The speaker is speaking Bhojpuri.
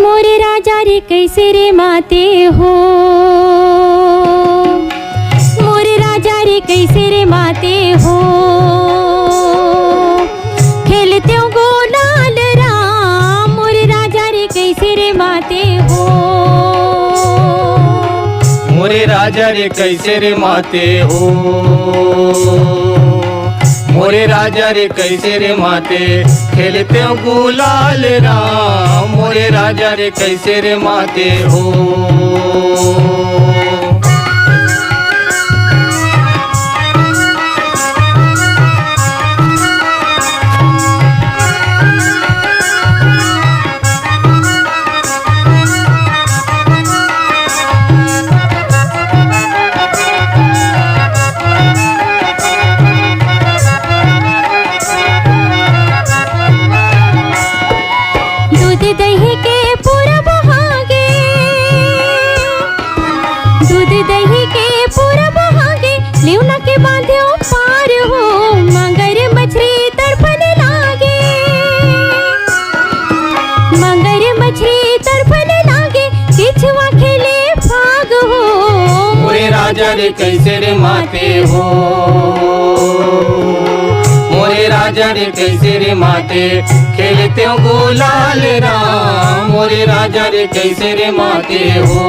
मोरे राजा रे कैसे रे माते हो, मोरे राजा रे कैसे रे माते हो, खेलते हो गोलाल राम, मोरे राजा रे कैसे रे माते हो, मोरे राजा रे कैसे रे माते हो, मोरे राजा रे कैसे रे माते, खेलते हो गुलाल राम, मोरे राजा रे कैसे रे माते हो। दूध दही के पूरा बहागे, दूध दही के पूरा बहागे, लेवना के बांधे पार हो, मगर मछली तड़पने लागे, मगर मछली तड़पने लागे, किचवा खेले भाग हो, मोरे राजा रे कैसे रे माते हो, मोरे राजा रे कैसे रे माते, खेलते हो गुलाल राम, मोरे राजा रे कैसे रे माते हो।